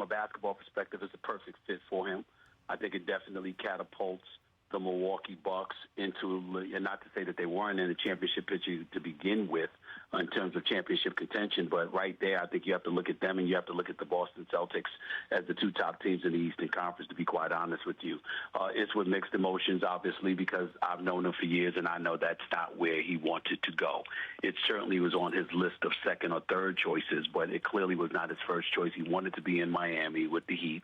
from a basketball perspective, it's a perfect fit for him. I think it definitely catapults the Milwaukee Bucks into, and not to say that they weren't in the championship picture to begin with in terms of championship contention, but right there, I think you have to look at them and you have to look at the Boston Celtics as the two top teams in the Eastern Conference, to be quite honest with you. It's with mixed emotions, obviously, because I've known him for years and I know that's not where he wanted to go. It certainly was on his list of second or third choices, but it clearly was not his first choice. He wanted to be in Miami with the Heat.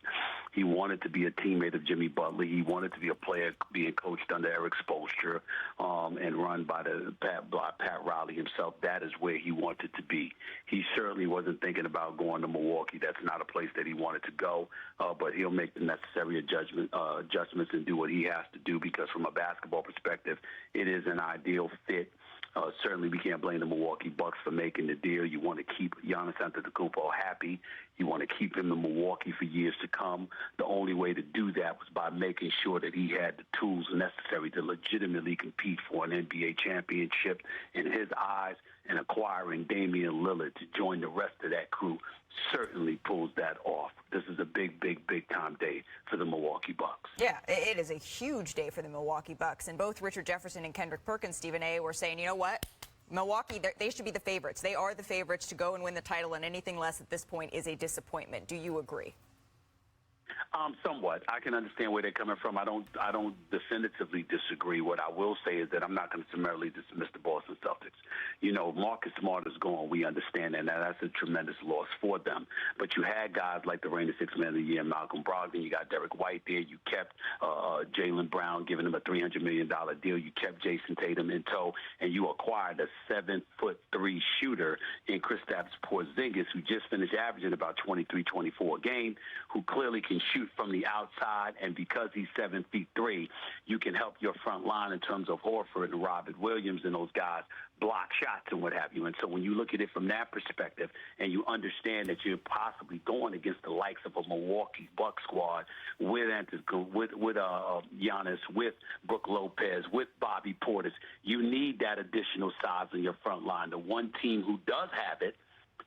He wanted to be a teammate of Jimmy Butler. He wanted to be a player being coached under Eric Spoelstra and run by Pat Riley himself. That is where he wanted to be. He certainly wasn't thinking about going to Milwaukee. That's not a place that he wanted to go, but he'll make the necessary adjustments and do what he has to do, because from a basketball perspective, it is an ideal fit. Certainly, we can't blame the Milwaukee Bucks for making the deal. You want to keep Giannis Antetokounmpo happy. You want to keep him in Milwaukee for years to come. The only way to do that was by making sure that he had the tools necessary to legitimately compete for an NBA championship in his eyes, and acquiring Damian Lillard to join the rest of that crew certainly pulls that off. This is a big, big, big time day for the Milwaukee Bucks. Yeah, it is a huge day for the Milwaukee Bucks. And both Richard Jefferson and Kendrick Perkins, Stephen A., were saying, you know what? Milwaukee, they should be the favorites. They are the favorites to go and win the title, and anything less at this point is a disappointment. Do you agree? Somewhat. I can understand where they're coming from. I don't definitively disagree. What I will say is that I'm not going to summarily dismiss the Boston Celtics. You know, Marcus Smart is gone. We understand that. Now, that's a tremendous loss for them. But you had guys like the reigning sixth man of the year, Malcolm Brogdon. You got Derek White there. You kept Jaylen Brown, giving him a $300 million deal. You kept Jason Tatum in tow, and you acquired a 7'3" shooter in Kristaps Porzingis, who just finished averaging about 23, 24 a game, who clearly can shoot from the outside, and because he's 7'3", you can help your front line in terms of Horford and Robert Williams and those guys block shots and what have you. And so when you look at it from that perspective and you understand that you're possibly going against the likes of a Milwaukee Bucks squad with Giannis, with Brook Lopez, with Bobby Portis, you need that additional size in your front line. The one team who does have it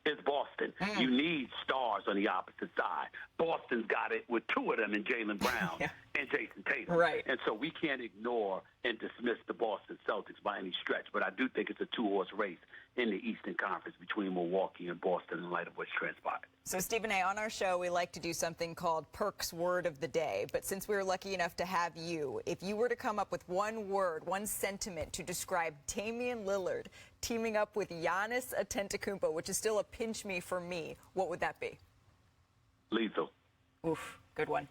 is Boston. You need stars on the opposite side. Boston's got it with two of them in Jaylen Brown and Jason Tatum. Right. And so we can't ignore and dismiss the Boston Celtics by any stretch. But I do think it's a two-horse race in the Eastern Conference between Milwaukee and Boston in light of what's transpired. So, Stephen A., on our show, we like to do something called Perk's Word of the Day. But since we were lucky enough to have you, if you were to come up with one word, one sentiment to describe Damian Lillard teaming up with Giannis Antetokounmpo, which is still a pinch me for me, what would that be? Lethal. Oof, good one.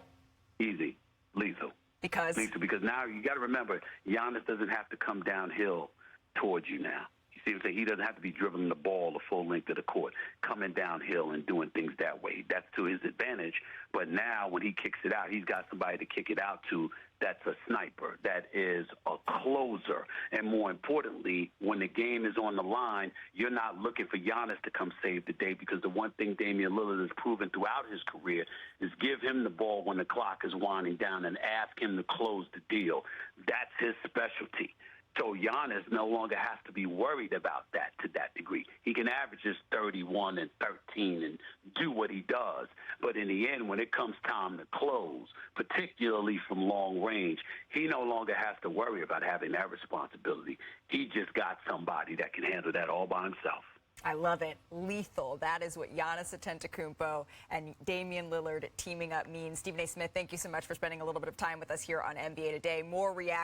Easy. Lethal. Because? Lethal, because now you got to remember, Giannis doesn't have to come downhill towards you now. You see what I'm saying? He doesn't have to be dribbling the ball the full length of the court, coming downhill and doing things that way. That's to his advantage. But now when he kicks it out, he's got somebody to kick it out to that's a sniper, that is a closer. And more importantly, when the game is on the line, you're not looking for Giannis to come save the day, because the one thing Damian Lillard has proven throughout his career is give him the ball when the clock is winding down and ask him to close the deal. That's his specialty. So Giannis no longer has to be worried about that to that degree. He can average just 31 and 13 and do what he does. But in the end, when it comes time to close, particularly from long range, he no longer has to worry about having that responsibility. He just got somebody that can handle that all by himself. I love it. Lethal. That is what Giannis Antetokounmpo and Damian Lillard teaming up means. Stephen A. Smith, thank you so much for spending a little bit of time with us here on NBA Today. More reaction.